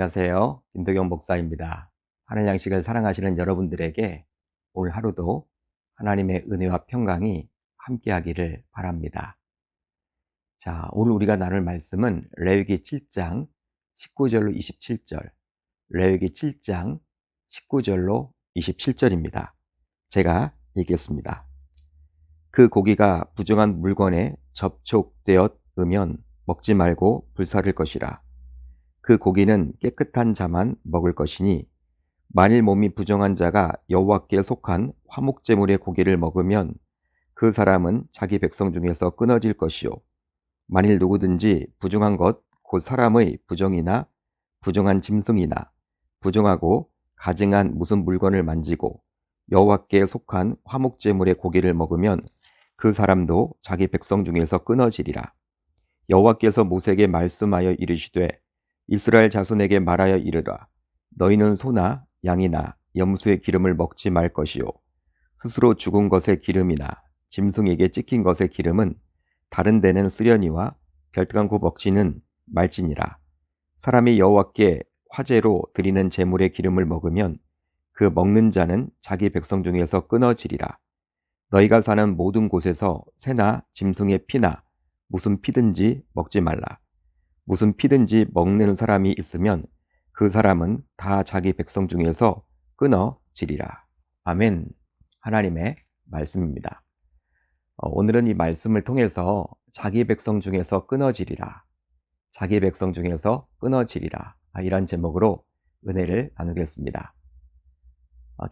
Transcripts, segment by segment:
안녕하세요. 김도경 목사입니다. 하늘 양식을 사랑하시는 여러분들에게 오늘 하루도 하나님의 은혜와 평강이 함께하기를 바랍니다. 자, 오늘 우리가 나눌 말씀은 레위기 7장 19절로 27절, 레위기 7장 19절로 27절입니다. 제가 읽겠습니다. 그 고기가 부정한 물건에 접촉되었으면 먹지 말고 불사를 것이라. 그 고기는 깨끗한 자만 먹을 것이니 만일 몸이 부정한 자가 여호와께 속한 화목제물의 고기를 먹으면 그 사람은 자기 백성 중에서 끊어질 것이요 만일 누구든지 부정한 것 곧 사람의 부정이나 부정한 짐승이나 부정하고 가증한 무슨 물건을 만지고 여호와께 속한 화목제물의 고기를 먹으면 그 사람도 자기 백성 중에서 끊어지리라. 여호와께서 모세에게 말씀하여 이르시되 이스라엘 자손에게 말하여 이르라. 너희는 소나 양이나 염소의 기름을 먹지 말 것이요 스스로 죽은 것의 기름이나 짐승에게 찍힌 것의 기름은 다른 데는 쓰려니와 결단코 먹지는 말지니라. 사람이 여호와께 화제로 드리는 제물의 기름을 먹으면 그 먹는 자는 자기 백성 중에서 끊어지리라. 너희가 사는 모든 곳에서 새나 짐승의 피나 무슨 피든지 먹지 말라. 무슨 피든지 먹는 사람이 있으면 그 사람은 다 자기 백성 중에서 끊어지리라. 아멘. 하나님의 말씀입니다. 오늘은 이 말씀을 통해서 자기 백성 중에서 끊어지리라. 자기 백성 중에서 끊어지리라. 이런 제목으로 은혜를 나누겠습니다.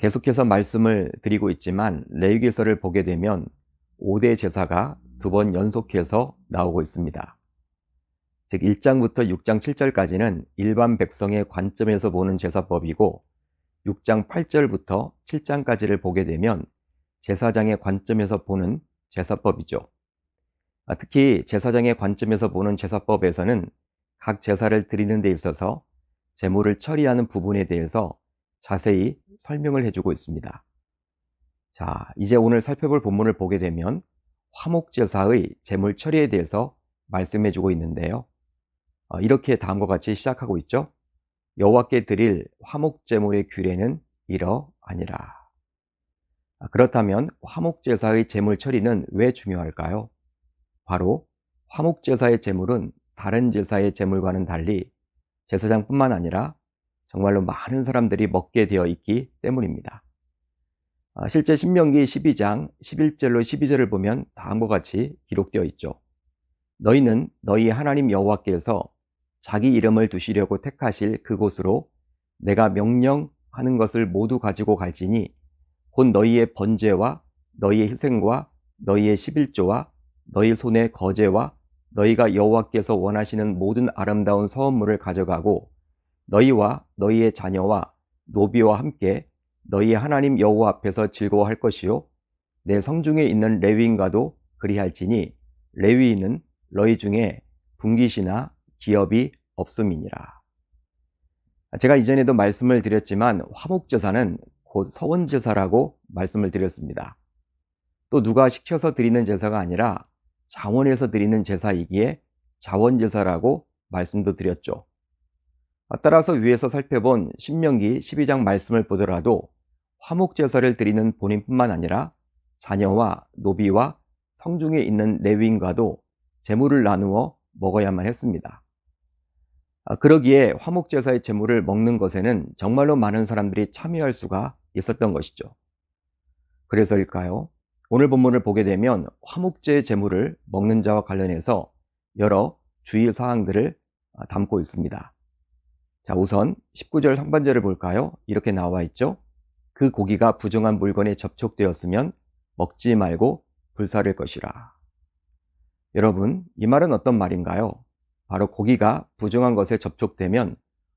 계속해서 말씀을 드리고 있지만 레위기서를 보게 되면 5대 제사가 2번 연속해서 나오고 있습니다. 즉 1장부터 6장 7절까지는 일반 백성의 관점에서 보는 제사법이고 6장 8절부터 7장까지를 보게 되면 제사장의 관점에서 보는 제사법이죠. 특히 제사장의 관점에서 보는 제사법에서는 각 제사를 드리는 데 있어서 제물을 처리하는 부분에 대해서 자세히 설명을 해주고 있습니다. 자, 이제 오늘 살펴볼 본문을 보게 되면 화목제사의 제물 처리에 대해서 말씀해주고 있는데요. 이렇게 다음과 같이 시작하고 있죠. 여호와께 드릴 화목제물의 규례는 이러하니라. 그렇다면 화목제사의 제물 처리는 왜 중요할까요? 바로 화목제사의 제물은 다른 제사의 제물과는 달리 제사장뿐만 아니라 정말로 많은 사람들이 먹게 되어 있기 때문입니다. 실제 신명기 12장 11절로 12절을 보면 다음과 같이 기록되어 있죠. 너희는 너희 하나님 여호와께서 자기 이름을 두시려고 택하실 그곳으로 내가 명령하는 것을 모두 가지고 갈지니 곧 너희의 번제와 너희의 희생과 너희의 11조와 너희 손의 거제와 너희가 여호와께서 원하시는 모든 아름다운 서원물을 가져가고 너희와 너희의 자녀와 노비와 함께 너희의 하나님 여호와 앞에서 즐거워할 것이요 내 성중에 있는 레위인과도 그리할지니 레위인은 너희 중에 분깃이나 기업이 없음이니라. 제가 이전에도 말씀을 드렸지만 화목제사는 곧 서원제사라고 말씀을 드렸습니다. 또 누가 시켜서 드리는 제사가 아니라 자원해서 드리는 제사이기에 자원제사라고 말씀도 드렸죠. 따라서 위에서 살펴본 신명기 12장 말씀을 보더라도 화목제사를 드리는 본인뿐만 아니라 자녀와 노비와 성중에 있는 레위인과도 제물을 나누어 먹어야만 했습니다. 그러기에 화목제사의 제물을 먹는 것에는 정말로 많은 사람들이 참여할 수가 있었던 것이죠. 그래서일까요? 오늘 본문을 보게 되면 화목제의 제물을 먹는 자와 관련해서 여러 주의사항들을 담고 있습니다. 자, 우선 19절 상반절을 볼까요? 이렇게 나와 있죠. 그 고기가 부정한 물건에 접촉되었으면 먹지 말고 불사를 것이라. 여러분, 이 말은 어떤 말인가요? 바로 고기가 부정한 것에 접촉되면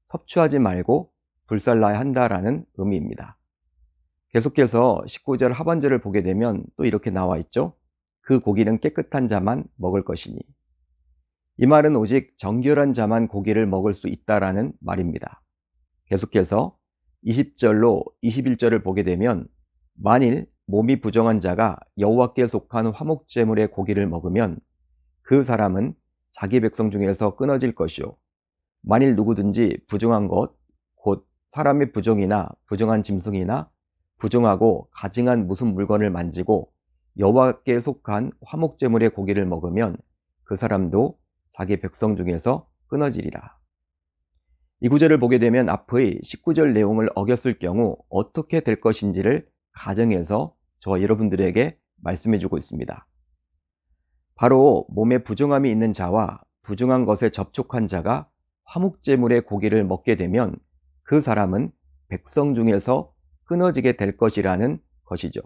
섭취하지 말고 불살라야 한다라는 의미입니다. 계속해서 19절 하반절을 보게 되면 또 이렇게 나와 있죠. 그 고기는 깨끗한 자만 먹을 것이니. 이 말은 오직 정결한 자만 고기를 먹을 수 있다라는 말입니다. 계속해서 20절로 21절을 보게 되면 만일 몸이 부정한 자가 여호와께 속한 화목제물의 고기를 먹으면 그 사람은 자기 백성 중에서 끊어질 것이요 만일 누구든지 부정한 것, 곧 사람의 부정이나 부정한 짐승이나 부정하고 가증한 무슨 물건을 만지고 여호와께 속한 화목제물의 고기를 먹으면 그 사람도 자기 백성 중에서 끊어지리라. 이 구절을 보게 되면 앞의 19절 내용을 어겼을 경우 어떻게 될 것인지를 가정해서 저와 여러분들에게 말씀해 주고 있습니다. 바로 몸에 부정함이 있는 자와 부정한 것에 접촉한 자가 화목제물의 고기를 먹게 되면 그 사람은 백성 중에서 끊어지게 될 것이라는 것이죠.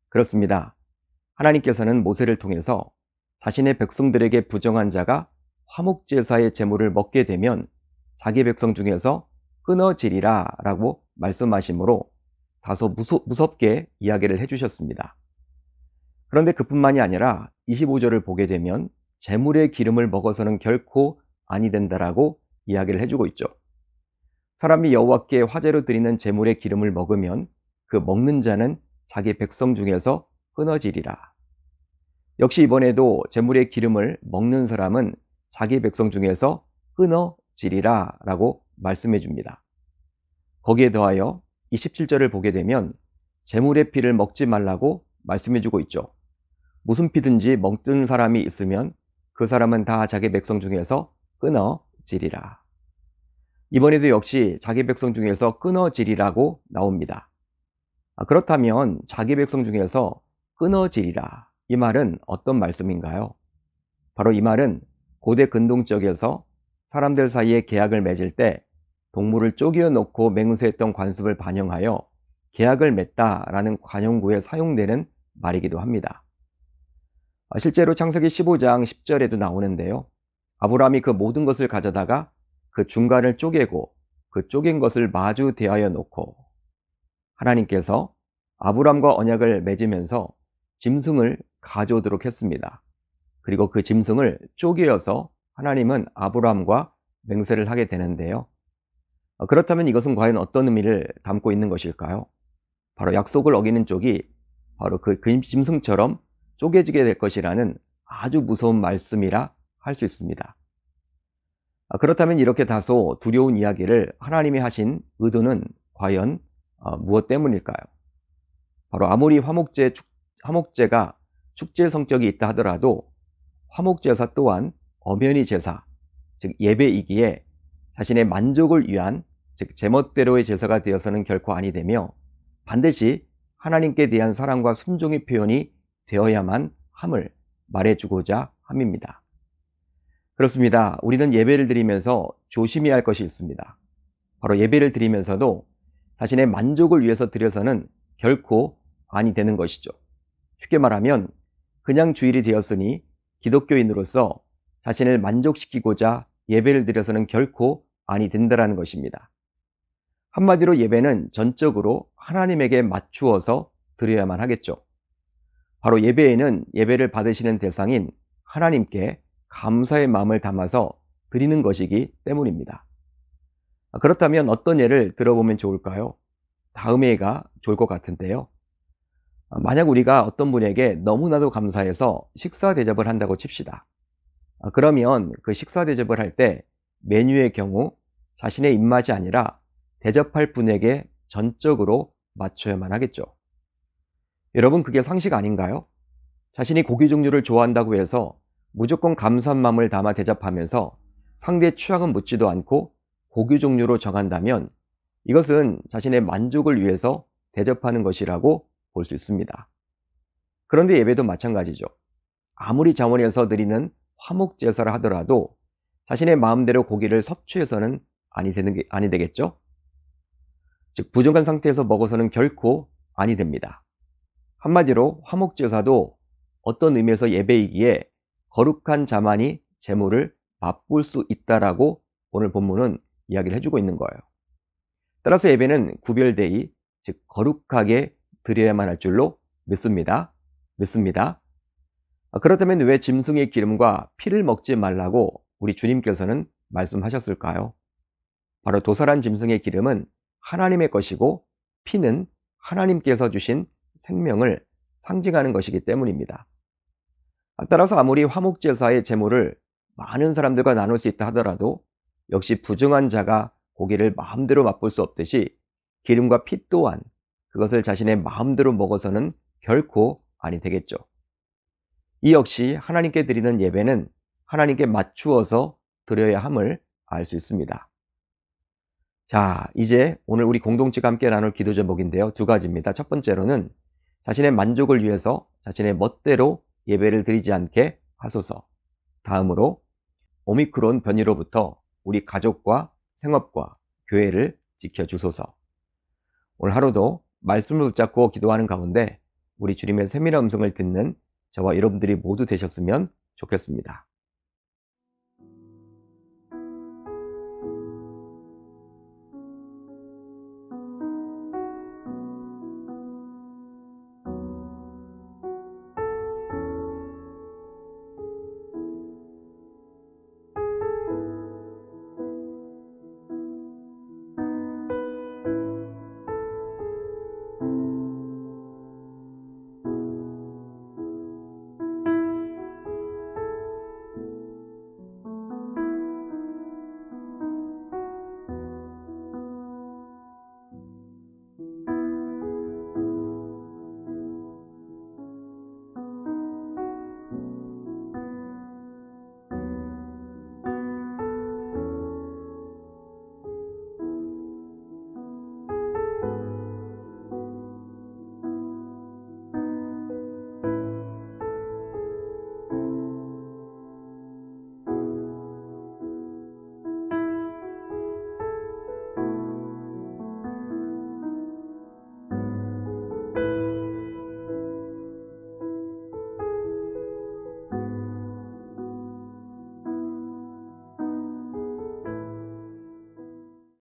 그렇습니다. 하나님께서는 모세를 통해서 자신의 백성들에게 부정한 자가 화목제사의 제물을 먹게 되면 자기 백성 중에서 끊어지리라 라고 말씀하시므로 다소 무섭게 이야기를 해주셨습니다. 그런데 그뿐만이 아니라 25절을 보게 되면 제물의 기름을 먹어서는 결코 아니 된다라고 이야기를 해주고 있죠. 사람이 여호와께 화제로 드리는 제물의 기름을 먹으면 그 먹는 자는 자기 백성 중에서 끊어지리라. 역시 이번에도 제물의 기름을 먹는 사람은 자기 백성 중에서 끊어지리라 라고 말씀해 줍니다. 거기에 더하여 27절을 보게 되면 제물의 피를 먹지 말라고 말씀해 주고 있죠. 무슨 피든지 먹는 사람이 있으면 그 사람은 다 자기 백성 중에서 끊어지리라. 이번에도 역시 자기 백성 중에서 끊어지리라고 나옵니다. 그렇다면 자기 백성 중에서 끊어지리라. 이 말은 어떤 말씀인가요? 바로 이 말은 고대 근동 지역에서 사람들 사이에 계약을 맺을 때 동물을 쪼개어 놓고 맹세했던 관습을 반영하여 계약을 맺다라는 관용구에 사용되는 말이기도 합니다. 실제로 창세기 15장 10절에도 나오는데요. 아브라함이 그 모든 것을 가져다가 그 중간을 쪼개고 그 쪼갠 것을 마주 대하여 놓고 하나님께서 아브라함과 언약을 맺으면서 짐승을 가져오도록 했습니다. 그리고 그 짐승을 쪼개어서 하나님은 아브라함과 맹세를 하게 되는데요. 그렇다면 이것은 과연 어떤 의미를 담고 있는 것일까요? 바로 약속을 어기는 쪽이 바로 그 짐승처럼 쪼개지게 될 것이라는 아주 무서운 말씀이라 할 수 있습니다. 그렇다면 이렇게 다소 두려운 이야기를 하나님이 하신 의도는 과연 무엇 때문일까요? 바로 아무리 화목제가 축제 성격이 있다 하더라도 화목제사 또한 엄연히 제사, 즉 예배이기에 자신의 만족을 위한 즉 제멋대로의 제사가 되어서는 결코 아니 되며 반드시 하나님께 대한 사랑과 순종의 표현이 되어야만 함을 말해주고자 함입니다. 그렇습니다. 우리는 예배를 드리면서 조심해야 할 것이 있습니다. 바로 예배를 드리면서도 자신의 만족을 위해서 드려서는 결코 아니 되는 것이죠. 쉽게 말하면 그냥 주일이 되었으니 기독교인으로서 자신을 만족시키고자 예배를 드려서는 결코 아니 된다는 것입니다. 한마디로 예배는 전적으로 하나님에게 맞추어서 드려야만 하겠죠. 바로 예배에는 예배를 받으시는 대상인 하나님께 감사의 마음을 담아서 드리는 것이기 때문입니다. 그렇다면 어떤 예를 들어보면 좋을까요? 다음의 예가 좋을 것 같은데요. 만약 우리가 어떤 분에게 너무나도 감사해서 식사 대접을 한다고 칩시다. 그러면 그 식사 대접을 할 때 메뉴의 경우 자신의 입맛이 아니라 대접할 분에게 전적으로 맞춰야만 하겠죠. 여러분, 그게 상식 아닌가요? 자신이 고기 종류를 좋아한다고 해서 무조건 감사한 마음을 담아 대접하면서 상대의 취향은 묻지도 않고 고기 종류로 정한다면 이것은 자신의 만족을 위해서 대접하는 것이라고 볼 수 있습니다. 그런데 예배도 마찬가지죠. 아무리 자원해서 드리는 화목제사를 하더라도 자신의 마음대로 고기를 섭취해서는 아니 되겠죠? 즉 부정한 상태에서 먹어서는 결코 아니 됩니다. 한마디로 화목제사도 어떤 의미에서 예배이기에 거룩한 자만이 제물을 맛볼 수 있다라고 오늘 본문은 이야기를 해주고 있는 거예요. 따라서 예배는 구별되이 즉 거룩하게 드려야만 할 줄로 믿습니다. 그렇다면 왜 짐승의 기름과 피를 먹지 말라고 우리 주님께서는 말씀하셨을까요? 바로 도살한 짐승의 기름은 하나님의 것이고 피는 하나님께서 주신 생명을 상징하는 것이기 때문입니다. 따라서 아무리 화목제사의 제물을 많은 사람들과 나눌 수 있다 하더라도 역시 부정한 자가 고기를 마음대로 맛볼 수 없듯이 기름과 피 또한 그것을 자신의 마음대로 먹어서는 결코 아니 되겠죠. 이 역시 하나님께 드리는 예배는 하나님께 맞추어서 드려야 함을 알 수 있습니다. 자, 이제 오늘 우리 공동체가 함께 나눌 기도 제목인데요. 두 가지입니다. 첫 번째로는 자신의 만족을 위해서 자신의 멋대로 예배를 드리지 않게 하소서. 다음으로 오미크론 변이로부터 우리 가족과 생업과 교회를 지켜주소서. 오늘 하루도 말씀을 붙잡고 기도하는 가운데 우리 주님의 세밀한 음성을 듣는 저와 여러분들이 모두 되셨으면 좋겠습니다.